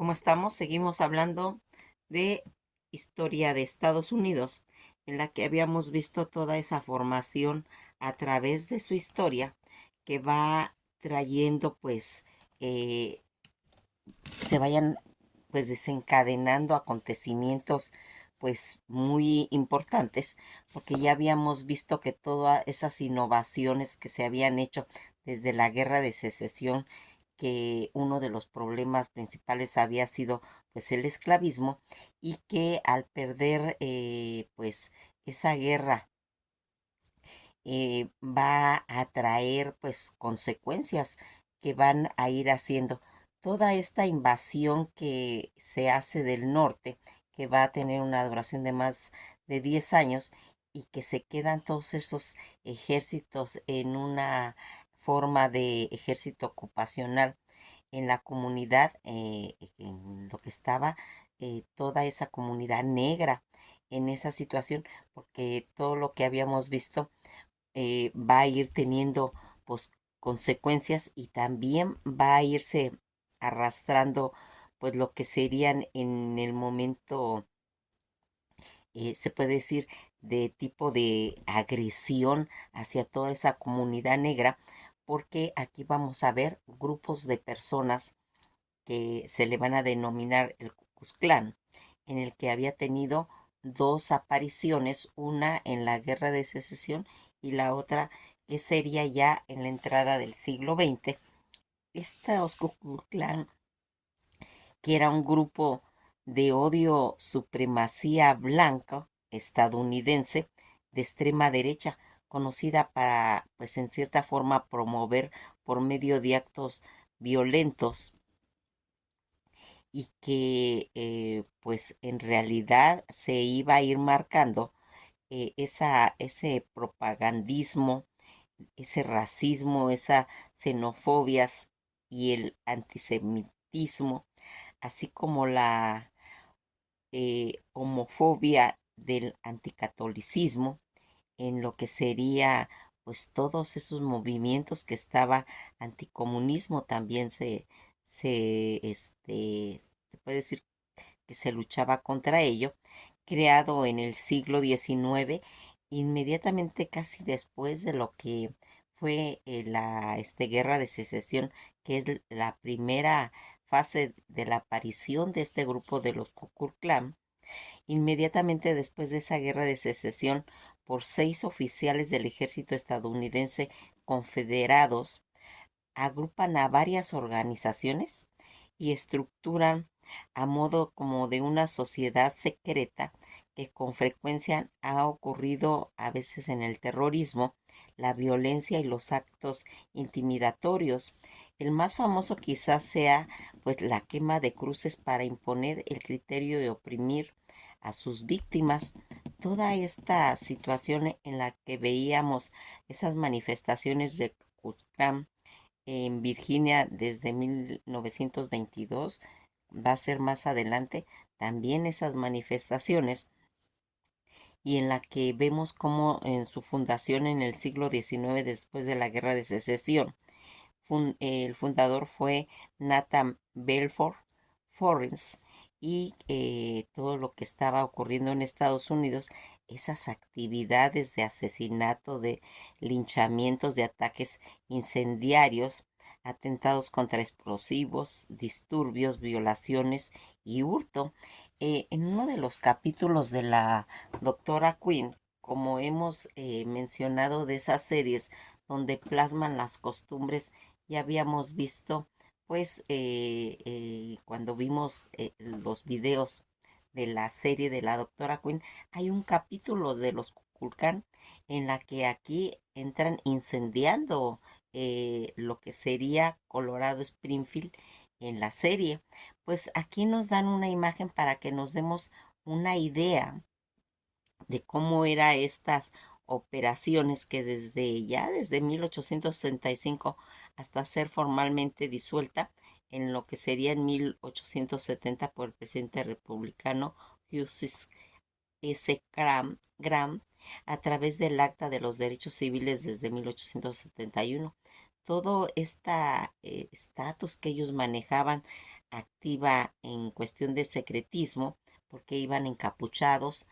¿Cómo estamos? Seguimos hablando de historia de Estados Unidos, en la que habíamos visto toda esa formación a través de su historia que va trayendo, eh, se vayan, desencadenando acontecimientos, muy importantes, porque ya habíamos visto que todas esas innovaciones que se habían hecho desde la Guerra de Secesión, que uno de los problemas principales había sido pues el esclavismo, y que al perder esa guerra va a traer pues consecuencias que van a ir haciendo toda esta invasión que se hace del norte, que va a tener una duración de más de 10 años, y que se quedan todos esos ejércitos en una forma de ejército ocupacional en la comunidad, en lo que estaba toda esa comunidad negra en esa situación, porque todo lo que habíamos visto va a ir teniendo pues consecuencias, y también va a irse arrastrando pues lo que serían en el momento, se puede decir, de tipo de agresión hacia toda esa comunidad negra, porque aquí vamos a ver grupos de personas que se le van a denominar el Ku Klux Klan, en el que había tenido dos apariciones, una en la Guerra de Secesión y la otra que sería ya en la entrada del siglo XX. Estos Ku Klux Klan, que era un grupo de odio supremacía blanco estadounidense de extrema derecha, conocida para, pues en cierta forma, promover por medio de actos violentos, y que pues en realidad se iba a ir marcando ese propagandismo, ese racismo, esa xenofobias y el antisemitismo, así como la homofobia del anticatolicismo, en lo que sería pues todos esos movimientos que estaba anticomunismo. También se puede decir que se luchaba contra ello, creado en el siglo XIX, inmediatamente casi después de lo que fue la Guerra de Secesión, que es la primera fase de la aparición de este grupo de los Ku Klux Klan. Inmediatamente después de esa Guerra de Secesión, por 6 oficiales del ejército estadounidense confederados agrupan a varias organizaciones y estructuran a modo como de una sociedad secreta, que con frecuencia ha ocurrido a veces en el terrorismo, la violencia y los actos intimidatorios. El más famoso quizás sea pues la quema de cruces para imponer el criterio de oprimir a sus víctimas. Toda esta situación en la que veíamos esas manifestaciones de Ku Klux Klan en Virginia desde 1922, va a ser más adelante también esas manifestaciones, y en la que vemos cómo en su fundación en el siglo XIX, después de la Guerra de Secesión, el fundador fue Nathan Balfour Forrest, y todo lo que estaba ocurriendo en Estados Unidos, esas actividades de asesinato, de linchamientos, de ataques incendiarios, atentados contra explosivos, disturbios, violaciones y hurto. En uno de los capítulos de la doctora Quinn, como hemos mencionado, de esas series donde plasman las costumbres, ya habíamos visto, cuando vimos los videos de la serie de la doctora Quinn, hay un capítulo de los Kukulcán en la que aquí entran incendiando lo que sería Colorado Springfield en la serie. Pues aquí nos dan una imagen para que nos demos una idea de cómo eran estas operaciones, que desde 1865 hasta ser formalmente disuelta en lo que sería en 1870 por el presidente republicano Ulysses S. Graham, a través del Acta de los Derechos Civiles desde 1871. Todo este estatus que ellos manejaban activa en cuestión de secretismo, porque iban encapuchados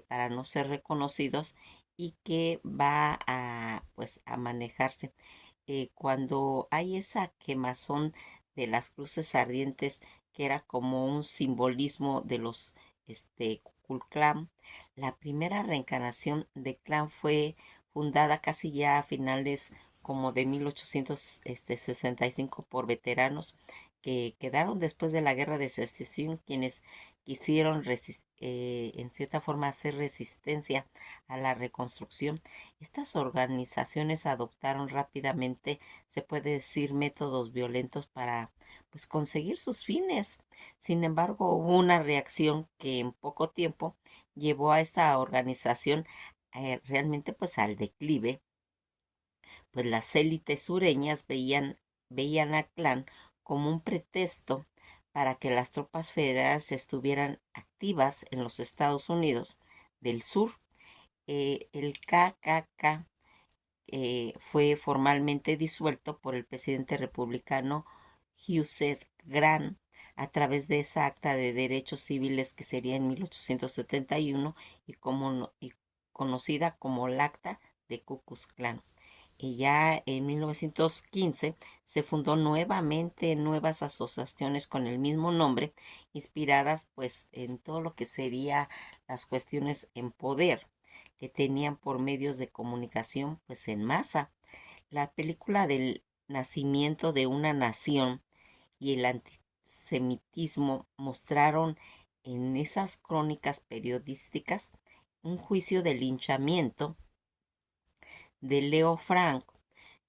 para no ser reconocidos, y que va a, pues, a manejarse. Cuando hay esa quemazón de las cruces ardientes, que era como un simbolismo de los Ku Klux Klan, la primera reencarnación de Klan fue fundada casi ya a finales como de 1865 por veteranos que quedaron después de la guerra de secesión, quienes quisieron en cierta forma hacer resistencia a la reconstrucción. Estas organizaciones adoptaron rápidamente, se puede decir, métodos violentos para, pues, conseguir sus fines. Sin embargo, hubo una reacción que en poco tiempo llevó a esta organización realmente, pues, al declive. Pues las élites sureñas veían al Klan como un pretexto para que las tropas federales estuvieran activas en los Estados Unidos del Sur. El KKK fue formalmente disuelto por el presidente republicano Hugh Grant a través de esa acta de derechos civiles que sería en 1871 y conocida como el Acta de Ku Klux Klan. Y ya en 1915 se fundó nuevamente nuevas asociaciones con el mismo nombre, inspiradas pues en todo lo que sería las cuestiones en poder que tenían por medios de comunicación pues en masa. La película del nacimiento de una nación y el antisemitismo mostraron en esas crónicas periodísticas un juicio de linchamiento de Leo Frank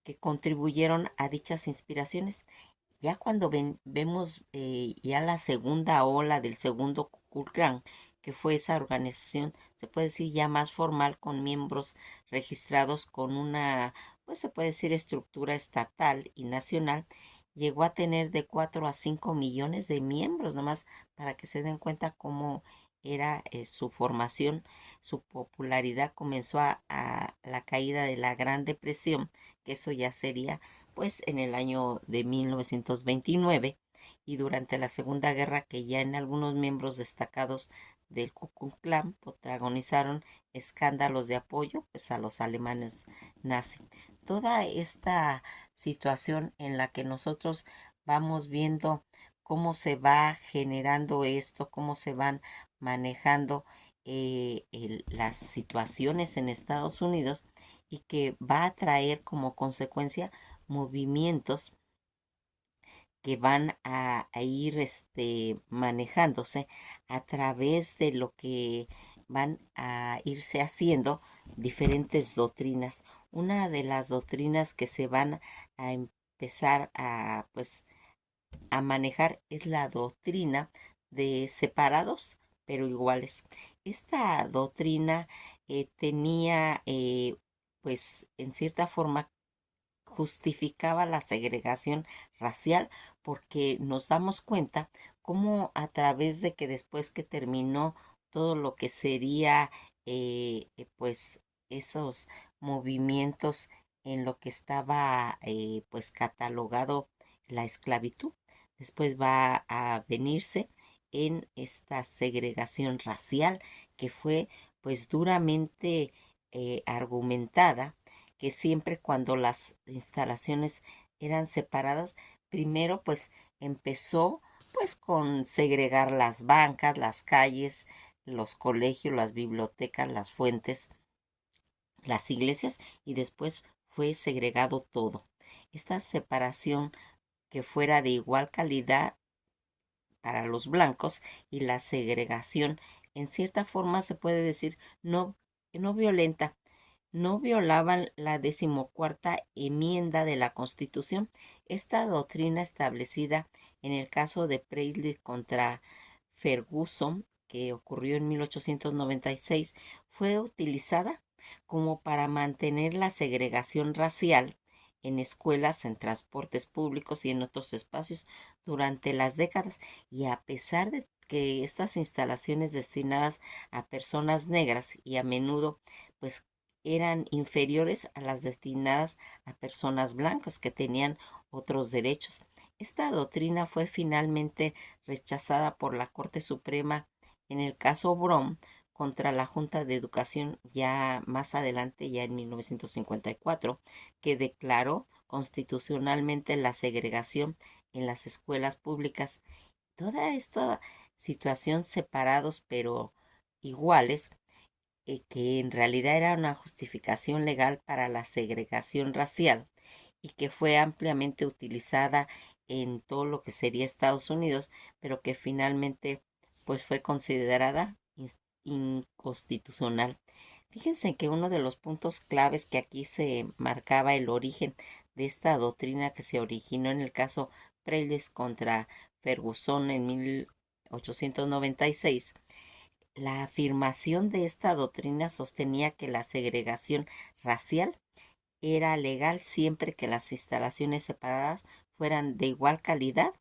que contribuyeron a dichas inspiraciones. Ya cuando vemos ya la segunda ola del segundo Ku Klux Klan, que fue esa organización, se puede decir ya más formal, con miembros registrados con una, pues se puede decir, estructura estatal y nacional, llegó a tener de 4 a 5 millones de miembros, nomás para que se den cuenta cómo era su formación. Su popularidad comenzó a la caída de la Gran Depresión, que eso ya sería pues en el año de 1929, y durante la Segunda Guerra, que ya en algunos miembros destacados del Ku Klux Klan protagonizaron escándalos de apoyo pues a los alemanes nazi. Toda esta situación en la que nosotros vamos viendo cómo se va generando esto, cómo se van manejando las situaciones en Estados Unidos, y que va a traer como consecuencia movimientos que van a ir manejándose a través de lo que van a irse haciendo diferentes doctrinas. Una de las doctrinas que se van a empezar a, pues, a manejar es la doctrina de separados pero iguales. Esta doctrina tenía, pues, en cierta forma, justificaba la segregación racial, porque nos damos cuenta cómo a través de que después que terminó todo lo que sería pues esos movimientos en lo que estaba pues catalogado la esclavitud, después va a venirse en esta segregación racial que fue pues duramente argumentada, que siempre cuando las instalaciones eran separadas, primero pues empezó pues con segregar las bancas, las calles, los colegios, las bibliotecas, las fuentes, las iglesias, y después fue segregado todo. Esta separación que fuera de igual calidad para los blancos, y la segregación en cierta forma se puede decir no violenta, no violaban la 14ª enmienda de la Constitución. Esta doctrina, establecida en el caso de Presley contra Ferguson, que ocurrió en 1896, fue utilizada como para mantener la segregación racial en escuelas, en transportes públicos y en otros espacios durante las décadas. Y a pesar de que estas instalaciones destinadas a personas negras y a menudo pues eran inferiores a las destinadas a personas blancas que tenían otros derechos. Esta doctrina fue finalmente rechazada por la Corte Suprema en el caso Brom contra la Junta de Educación ya más adelante, ya en 1954, que declaró constitucionalmente la segregación en las escuelas públicas. Toda esta situación separados pero iguales, que en realidad era una justificación legal para la segregación racial y que fue ampliamente utilizada en todo lo que sería Estados Unidos, pero que finalmente pues fue considerada inconstitucional. Fíjense que uno de los puntos claves que aquí se marcaba el origen de esta doctrina que se originó en el caso Preyles contra Ferguson en 1896. La afirmación de esta doctrina sostenía que la segregación racial era legal siempre que las instalaciones separadas fueran de igual calidad,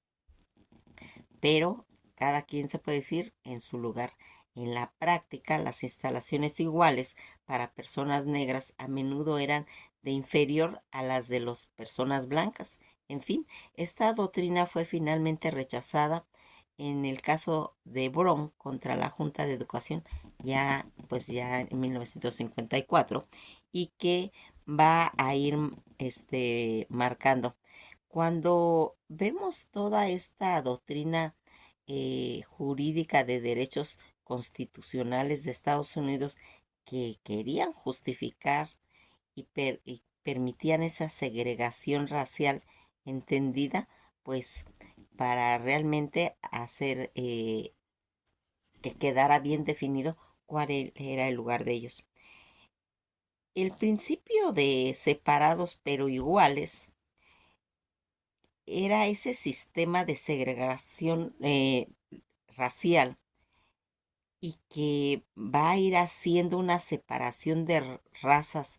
pero cada quien se puede decir en su lugar. En la práctica, las instalaciones iguales para personas negras a menudo eran de inferior a las de las personas blancas. En fin, esta doctrina fue finalmente rechazada en el caso de Brown contra la Junta de Educación, ya en 1954, y que va a ir marcando. Cuando vemos toda esta doctrina jurídica de derechos constitucionales de Estados Unidos que querían justificar y permitían esa segregación racial entendida, pues para realmente hacer que quedara bien definido cuál era el lugar de ellos. El principio de separados pero iguales era ese sistema de segregación racial y que va a ir haciendo una separación de razas.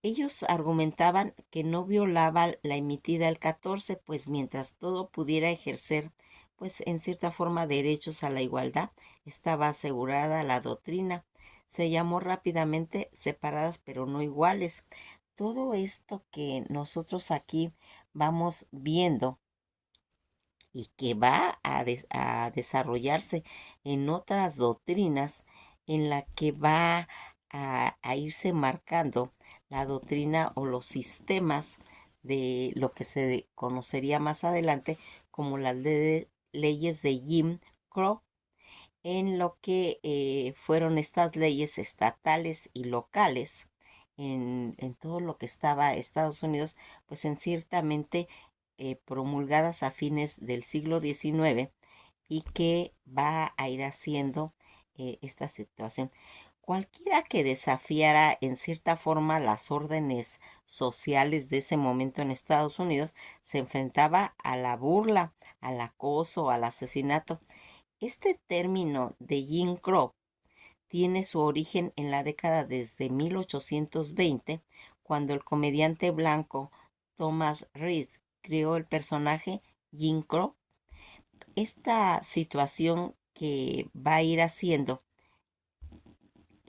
Ellos argumentaban que no violaba la emitida el 14, pues mientras todo pudiera ejercer, pues en cierta forma, derechos a la igualdad, estaba asegurada la doctrina. Se llamó rápidamente separadas pero no iguales. Todo esto que nosotros aquí vamos viendo y que va a desarrollarse en otras doctrinas en la que va a irse marcando la doctrina o los sistemas de lo que se conocería más adelante como las leyes de Jim Crow, en lo que fueron estas leyes estatales y locales en todo lo que estaba Estados Unidos, pues en ciertamente promulgadas a fines del siglo XIX y que va a ir haciendo esta situación. Cualquiera que desafiara en cierta forma las órdenes sociales de ese momento en Estados Unidos se enfrentaba a la burla, al acoso, al asesinato. Este término de Jim Crow tiene su origen en la década desde 1820, cuando el comediante blanco Thomas Reed creó el personaje Jim Crow. Esta situación que va a ir haciendo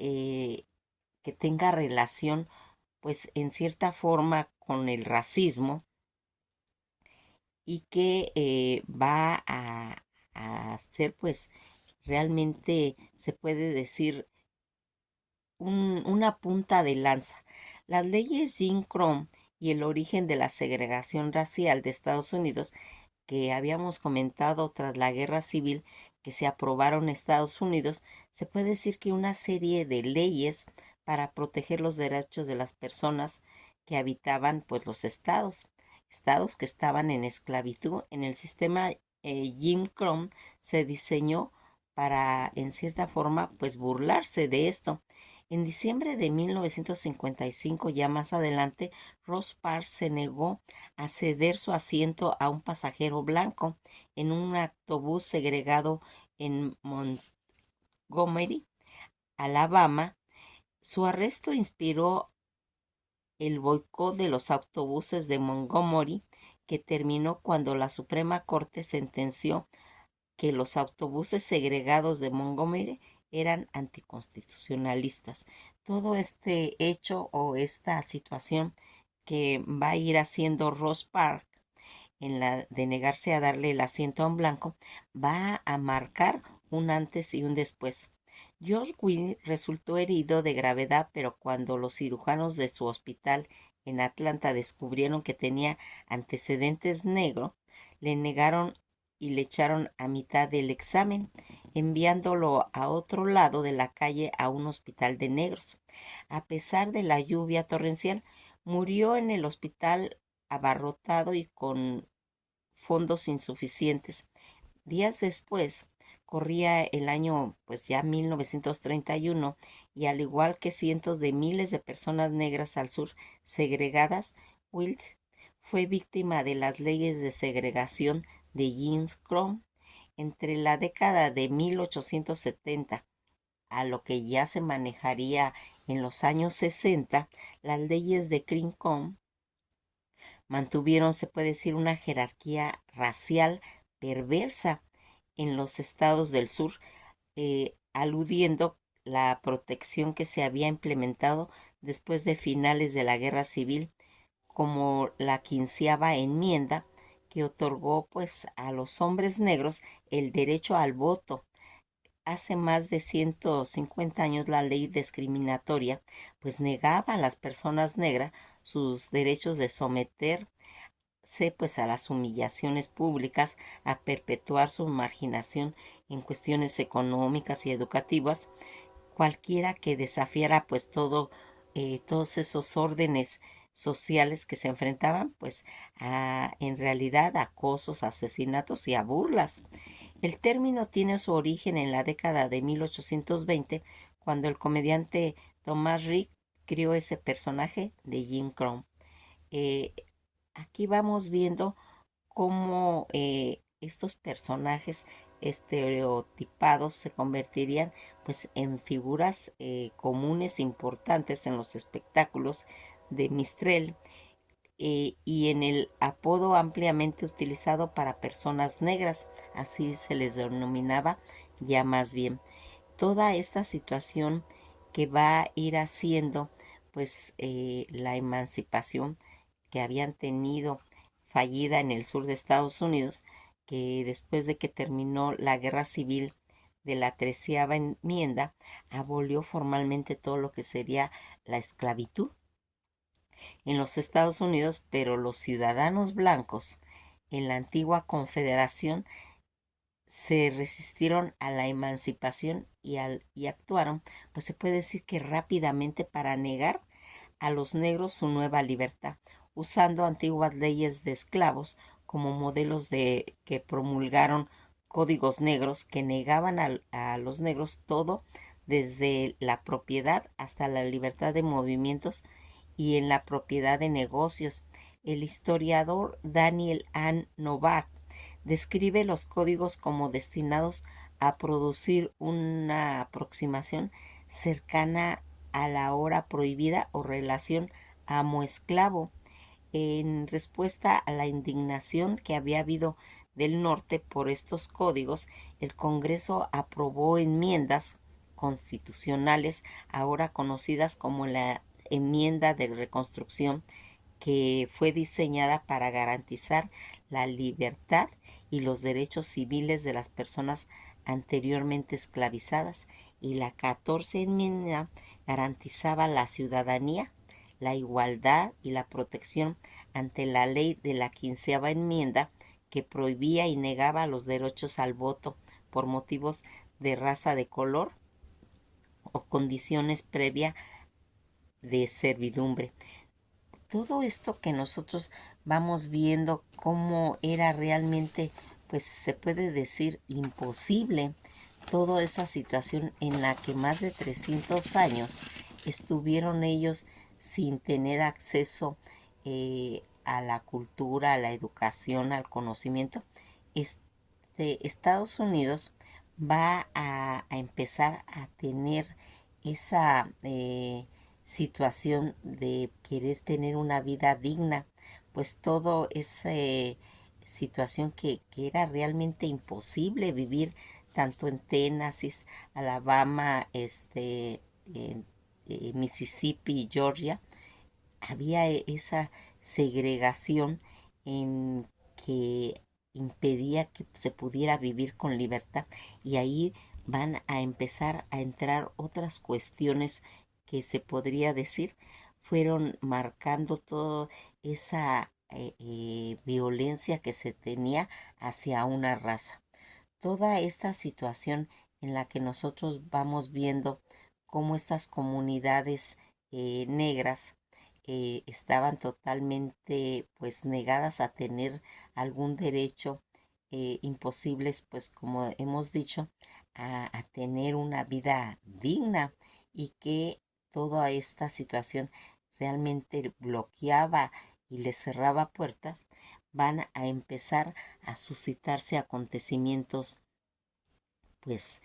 eh, que tenga relación, pues en cierta forma, con el racismo y que va a ser, pues, realmente se puede decir una punta de lanza. Las leyes Jim Crow y el origen de la segregación racial de Estados Unidos que habíamos comentado tras la guerra civil que se aprobaron en Estados Unidos, se puede decir que una serie de leyes para proteger los derechos de las personas que habitaban pues los estados que estaban en esclavitud. En el sistema Jim Crow se diseñó para en cierta forma pues burlarse de esto. En diciembre de 1955, ya más adelante, Rosa Parks se negó a ceder su asiento a un pasajero blanco en un autobús segregado en Montgomery, Alabama. Su arresto inspiró el boicot de los autobuses de Montgomery, que terminó cuando la Suprema Corte sentenció que los autobuses segregados de Montgomery eran anticonstitucionalistas. Todo este hecho o esta situación que va a ir haciendo Rosa Parks en la de negarse a darle el asiento a un blanco, va a marcar un antes y un después. George Will resultó herido de gravedad, pero cuando los cirujanos de su hospital en Atlanta descubrieron que tenía antecedentes negros, le negaron y le echaron a mitad del examen, enviándolo a otro lado de la calle a un hospital de negros. A pesar de la lluvia torrencial, murió en el hospital abarrotado y con fondos insuficientes. Días después, corría el año pues ya 1931 y al igual que cientos de miles de personas negras al sur segregadas, Wilt fue víctima de las leyes de segregación de Jim Crow. Entre la década de 1870 a lo que ya se manejaría en los años 60, las leyes de Jim Crow mantuvieron, se puede decir, una jerarquía racial perversa en los estados del sur, aludiendo la protección que se había implementado después de finales de la Guerra Civil, como la quinceava enmienda que otorgó pues a los hombres negros el derecho al voto. Hace más de 150 años la ley discriminatoria pues negaba a las personas negras sus derechos de someterse pues a las humillaciones públicas, a perpetuar su marginación en cuestiones económicas y educativas. Cualquiera que desafiara pues todos esos órdenes sociales que se enfrentaban pues a en realidad a acosos, asesinatos y a burlas. El término tiene su origen en la década de 1820, cuando el comediante Thomas Rick creó ese personaje de Jim Crow. Eh, Aquí vamos viendo cómo estos personajes estereotipados se convertirían pues en figuras comunes importantes en los espectáculos de Mistrel, y en el apodo ampliamente utilizado para personas negras, así se les denominaba ya más bien. Toda esta situación que va a ir haciendo pues la emancipación que habían tenido fallida en el sur de Estados Unidos, que después de que terminó la guerra civil de la treceava enmienda, abolió formalmente todo lo que sería la esclavitud en los Estados Unidos, pero los ciudadanos blancos en la antigua Confederación se resistieron a la emancipación y actuaron, pues se puede decir que rápidamente para negar a los negros su nueva libertad, usando antiguas leyes de esclavos como modelos de que promulgaron códigos negros que negaban a los negros todo, desde la propiedad hasta la libertad de movimientos y en la propiedad de negocios. El historiador Daniel Ann Novak describe los códigos como destinados a producir una aproximación cercana a la hora prohibida o relación amo-esclavo. En respuesta a la indignación que había habido del norte por estos códigos, el Congreso aprobó enmiendas constitucionales, ahora conocidas como la enmienda de reconstrucción, que fue diseñada para garantizar la libertad y los derechos civiles de las personas anteriormente esclavizadas, y la 14 enmienda garantizaba la ciudadanía, la igualdad y la protección ante la ley de la quinceava enmienda, que prohibía y negaba los derechos al voto por motivos de raza, de color o condiciones previas de servidumbre. Todo esto que nosotros vamos viendo cómo era realmente, pues se puede decir imposible, toda esa situación en la que más de 300 años estuvieron ellos sin tener acceso a la cultura, a la educación, al conocimiento. Estados Unidos va a empezar a tener esa situación de querer tener una vida digna, pues todo esa situación que era realmente imposible vivir tanto en Tennessee, Alabama, en, Mississippi y Georgia, había esa segregación en que impedía que se pudiera vivir con libertad, y ahí van a empezar a entrar otras cuestiones que se podría decir fueron marcando toda esa violencia que se tenía hacia una raza. Toda esta situación en la que nosotros vamos viendo cómo estas comunidades negras estaban totalmente pues negadas a tener algún derecho, imposibles pues como hemos dicho a tener una vida digna, y que toda esta situación realmente bloqueaba y les cerraba puertas. Van a empezar a suscitarse acontecimientos pues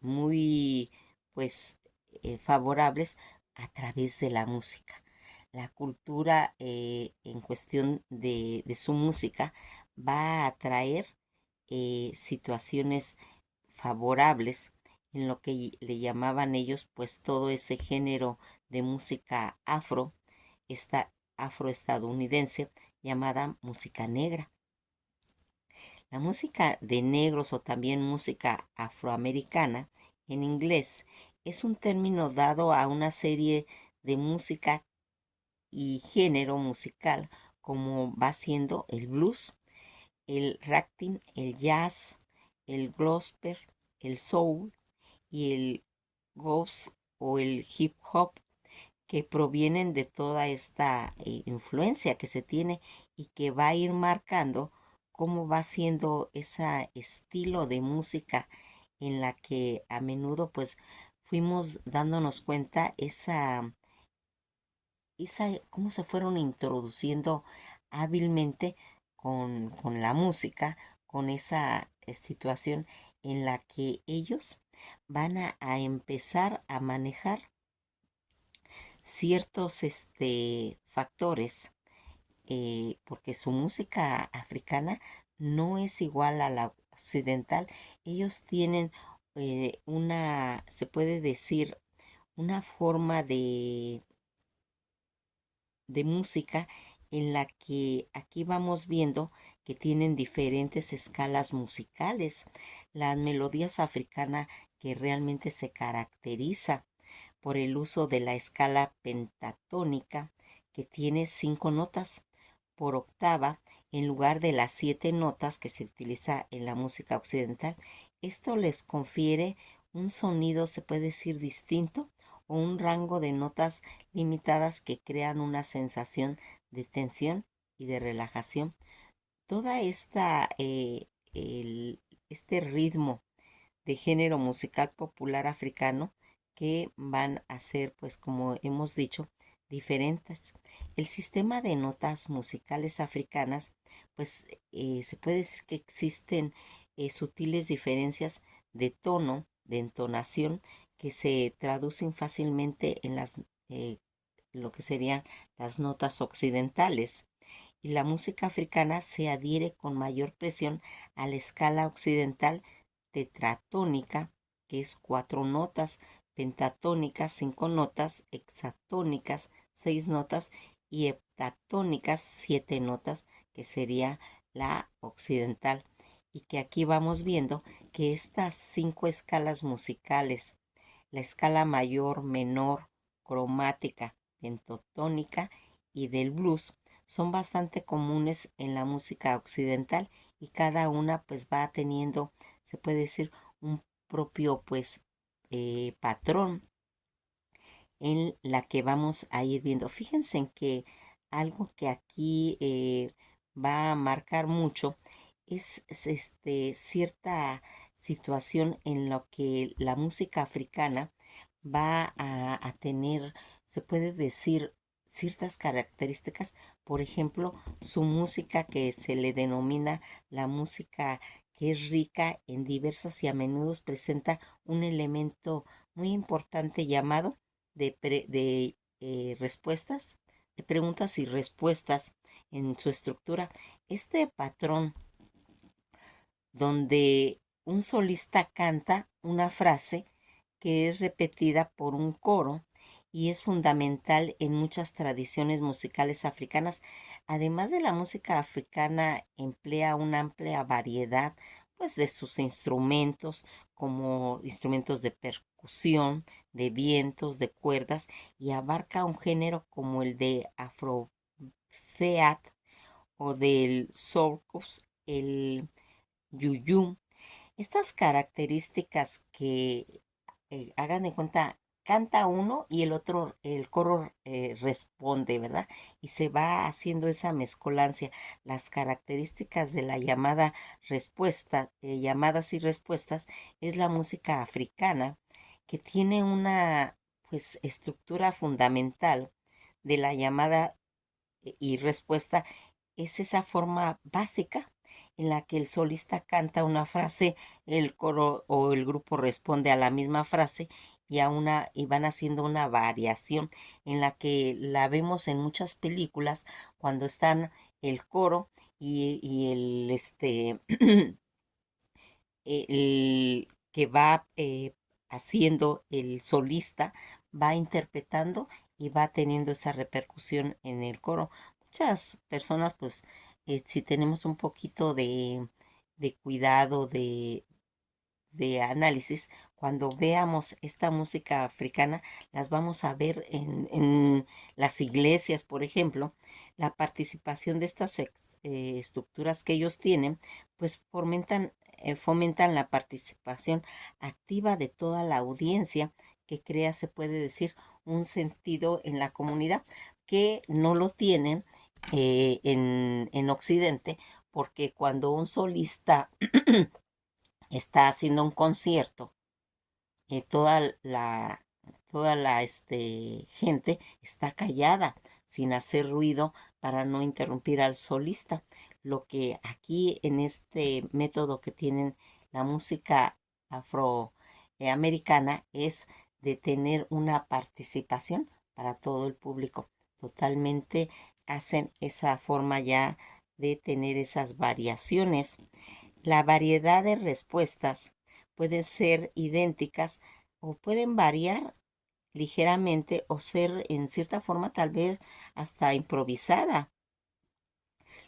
muy pues favorables a través de la música. La cultura en cuestión de su música va a atraer situaciones favorables en lo que le llamaban ellos pues todo ese género de música afro, esta afroestadounidense llamada música negra. La música de negros, o también música afroamericana en inglés, es un término dado a una serie de música y género musical como va siendo el blues, el ragtime, el jazz, el gospel, el soul y el gospel o el hip hop, que provienen de toda esta influencia que se tiene y que va a ir marcando cómo va siendo ese estilo de música en la que a menudo pues fuimos dándonos cuenta cómo se fueron introduciendo hábilmente con la música, con esa situación en la que ellos van a empezar a manejar ciertos factores, porque su música africana no es igual a la occidental. Ellos tienen se puede decir, una forma de música en la que aquí vamos viendo que tienen diferentes escalas musicales. Las melodías africanas que realmente se caracteriza por el uso de la escala pentatónica, que tiene 5 notas por octava en lugar de las 7 notas que se utiliza en la música occidental. Esto les confiere un sonido, se puede decir, distinto, o un rango de notas limitadas que crean una sensación de tensión y de relajación. Toda este ritmo de género musical popular africano que van a ser, pues como hemos dicho, diferentes. El sistema de notas musicales africanas, pues se puede decir que existen sutiles diferencias de tono, de entonación, que se traducen fácilmente en lo que serían las notas occidentales. Y la música africana se adhiere con mayor presión a la escala occidental tetratónica, que es 4 notas, pentatónicas, 5 notas, hexatónicas, 6 notas, y heptatónicas, 7 notas, que sería la occidental. Y que aquí vamos viendo que estas 5 escalas musicales, la escala mayor, menor, cromática, pentotónica y del blues, son bastante comunes en la música occidental, y cada una pues va teniendo, se puede decir, un propio pues patrón en la que vamos a ir viendo. Fíjense en que algo que aquí va a marcar mucho es cierta situación en lo que la música africana va a tener, se puede decir, ciertas características. Por ejemplo, su música, que se le denomina la música que es rica en diversas y a menudo presenta un elemento muy importante llamado de respuestas, de preguntas y respuestas en su estructura. Este patrón donde un solista canta una frase que es repetida por un coro, y es fundamental en muchas tradiciones musicales africanas. Además de la música africana, emplea una amplia variedad, pues, de sus instrumentos, como instrumentos de percusión, de vientos, de cuerdas, y abarca un género como el de afrofeat o del soukous, el yuyum. Estas características que, hagan de cuenta, canta uno y el otro, el coro, responde, ¿verdad? Y se va haciendo esa mezcolancia. Las características de la llamada respuesta, llamadas y respuestas, es la música africana, que tiene una, pues, estructura fundamental de la llamada y respuesta. Es esa forma básica en la que el solista canta una frase, el coro o el grupo responde a la misma frase y van haciendo una variación en la que la vemos en muchas películas cuando están el coro y el el que va, haciendo el solista, va interpretando y va teniendo esa repercusión en el coro. Muchas personas, pues, si tenemos un poquito de cuidado, de análisis, cuando veamos esta música africana, las vamos a ver en las iglesias, por ejemplo, la participación de estas estructuras que ellos tienen, pues fomentan la participación activa de toda la audiencia, que crea, se puede decir, un sentido en la comunidad que no lo tienen en Occidente, porque cuando un solista está haciendo un concierto, toda la gente está callada, sin hacer ruido para no interrumpir al solista. Lo que aquí en este método que tienen la música afroamericana es de tener una participación para todo el público. Totalmente hacen esa forma ya de tener esas variaciones. La variedad de respuestas pueden ser idénticas o pueden variar ligeramente o ser en cierta forma tal vez hasta improvisada,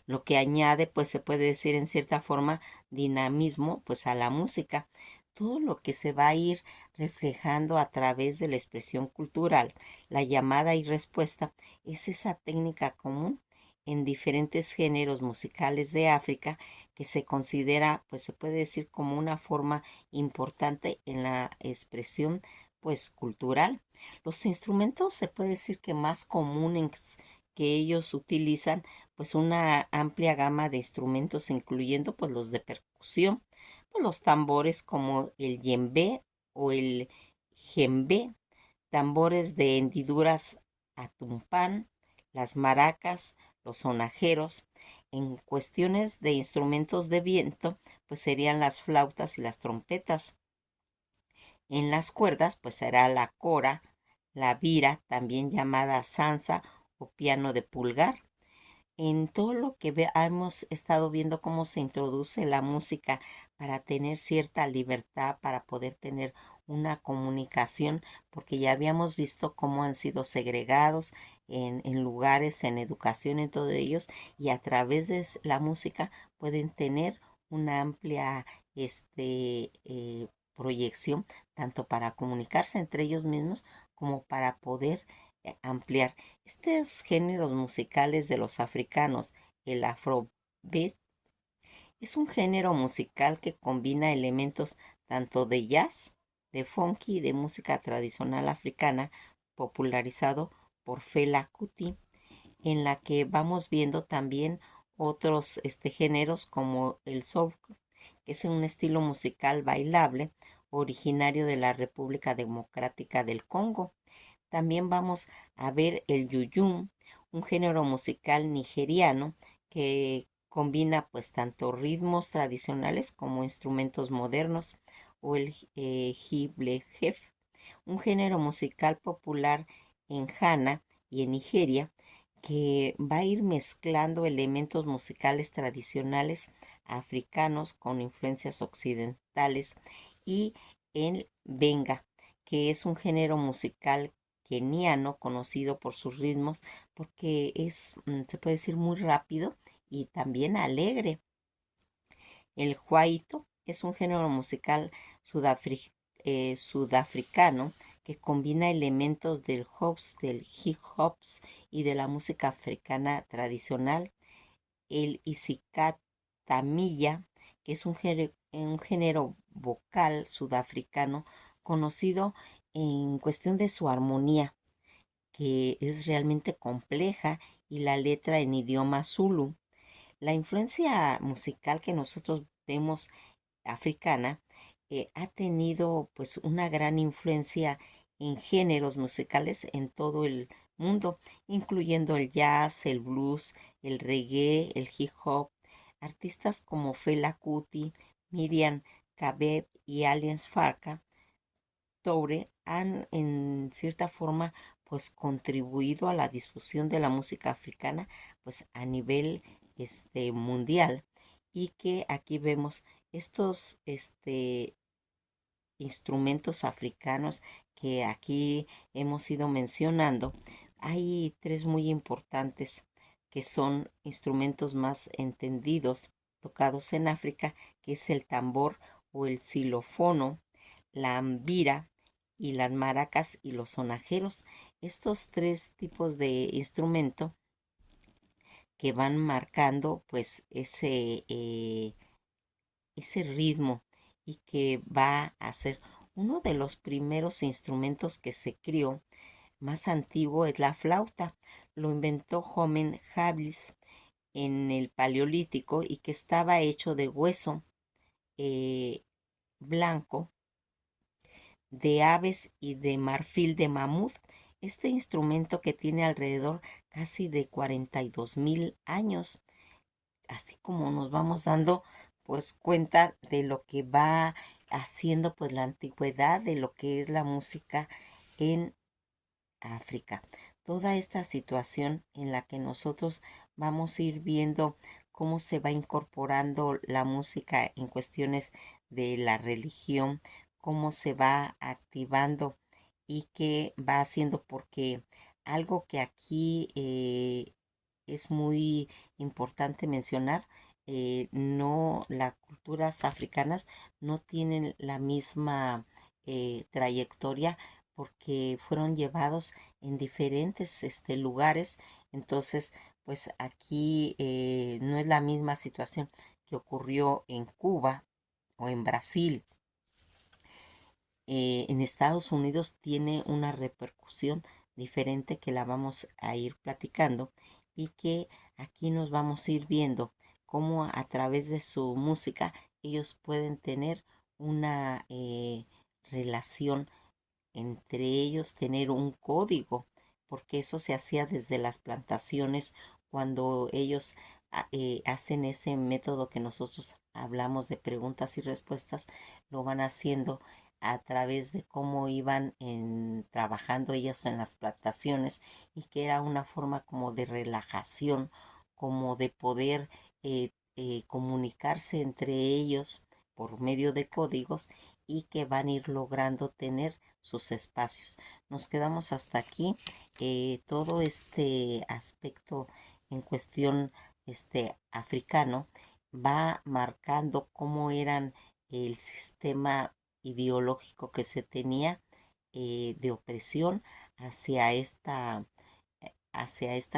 lo que añade, pues se puede decir en cierta forma, dinamismo pues a la música. Todo lo que se va a ir reflejando a través de la expresión cultural, la llamada y respuesta, es esa técnica común en diferentes géneros musicales de África, que se considera, pues se puede decir, como una forma importante en la expresión, pues, cultural. Los instrumentos, se puede decir, que más comunes que ellos utilizan, pues una amplia gama de instrumentos, incluyendo pues los de percusión, pues los tambores como el yembe o el djembe, tambores de hendiduras a tumpán, las maracas, los sonajeros. En cuestiones de instrumentos de viento, pues serían las flautas y las trompetas. En las cuerdas, pues será la cora, la vira, también llamada sansa o piano de pulgar. En todo lo que hemos estado viendo cómo se introduce la música para tener cierta libertad, para poder tener una comunicación, porque ya habíamos visto cómo han sido segregados en lugares, en educación, en todos ellos, y a través de la música pueden tener una amplia proyección, tanto para comunicarse entre ellos mismos como para poder ampliar. Estos géneros musicales de los africanos, el afrobeat, es un género musical que combina elementos tanto de jazz, de funky y de música tradicional africana, popularizado por Fela Kuti, en la que vamos viendo también otros géneros como el soul, que es un estilo musical bailable originario de la República Democrática del Congo. También vamos a ver el yuyum, un género musical nigeriano que combina pues tanto ritmos tradicionales como instrumentos modernos, o el hiblejef, un género musical popular en Ghana y en Nigeria, que va a ir mezclando elementos musicales tradicionales africanos con influencias occidentales, y el benga, que es un género musical keniano, conocido por sus ritmos, porque es, se puede decir, muy rápido y también alegre. El huayito es un género musical sudafricano que combina elementos del house, del hip hop y de la música africana tradicional. El isicatamilla, que es un género vocal sudafricano conocido en cuestión de su armonía, que es realmente compleja, y la letra en idioma zulu. La influencia musical que nosotros vemos africana ha tenido pues una gran influencia en géneros musicales en todo el mundo, incluyendo el jazz, el blues, el reggae, el hip hop. Artistas como Fela Kuti, Miriam Kabeb y Aliens Farka Toure han en cierta forma pues contribuido a la difusión de la música africana pues a nivel mundial, y que aquí vemos estos instrumentos africanos que aquí hemos ido mencionando. Hay tres muy importantes que son instrumentos más entendidos tocados en África, que es el tambor o el xilófono, la ambira y las maracas y los sonajeros. Estos tres tipos de instrumento que van marcando pues ese ritmo, y que va a ser uno de los primeros instrumentos que se crió. Más antiguo es la flauta. Lo inventó Homen Hablis en el Paleolítico, y que estaba hecho de hueso eh, blanco de aves y de marfil de mamut. Este instrumento que tiene alrededor casi de 42,000 años, así como nos vamos dando pues cuenta de lo que va haciendo pues la antigüedad de lo que es la música en África. Toda esta situación en la que nosotros vamos a ir viendo cómo se va incorporando la música en cuestiones de la religión, cómo se va activando y qué va haciendo, porque algo que aquí es muy importante mencionar, no, las culturas africanas no tienen la misma trayectoria, porque fueron llevados en diferentes lugares. Entonces, pues aquí no es la misma situación que ocurrió en Cuba o en Brasil. En Estados Unidos tiene una repercusión diferente, que la vamos a ir platicando, y que aquí nos vamos a ir viendo cómo a través de su música ellos pueden tener una relación entre ellos, tener un código, porque eso se hacía desde las plantaciones, cuando ellos hacen ese método que nosotros hablamos de preguntas y respuestas. Lo van haciendo a través de cómo iban trabajando ellos en las plantaciones, y que era una forma como de relajación, como de poder comunicarse entre ellos por medio de códigos, y que van a ir logrando tener sus espacios. Nos quedamos hasta aquí. Todo este aspecto en cuestión africano va marcando cómo eran el sistema ideológico que se tenía de opresión hacia esta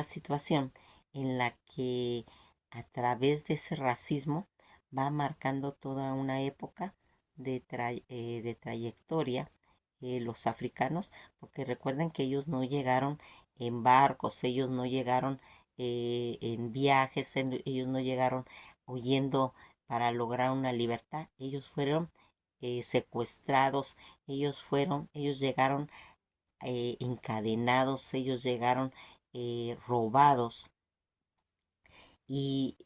situación, en la que a través de ese racismo va marcando toda una época de trayectoria, los africanos, porque recuerden que ellos no llegaron en barcos, ellos no llegaron en viajes, ellos no llegaron huyendo para lograr una libertad. Ellos fueron secuestrados, ellos llegaron encadenados, ellos llegaron robados, y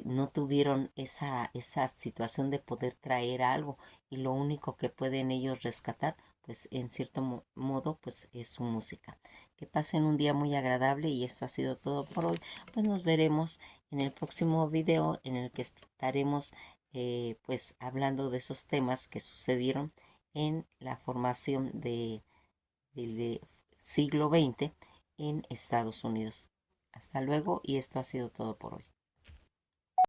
no tuvieron esa situación de poder traer algo, y lo único que pueden ellos rescatar pues en cierto modo pues es su música. Que pasen un día muy agradable, y esto ha sido todo por hoy. Pues nos veremos en el próximo video, en el que estaremos pues hablando de esos temas que sucedieron en la formación de siglo XX en Estados Unidos. Hasta luego y esto ha sido todo por hoy.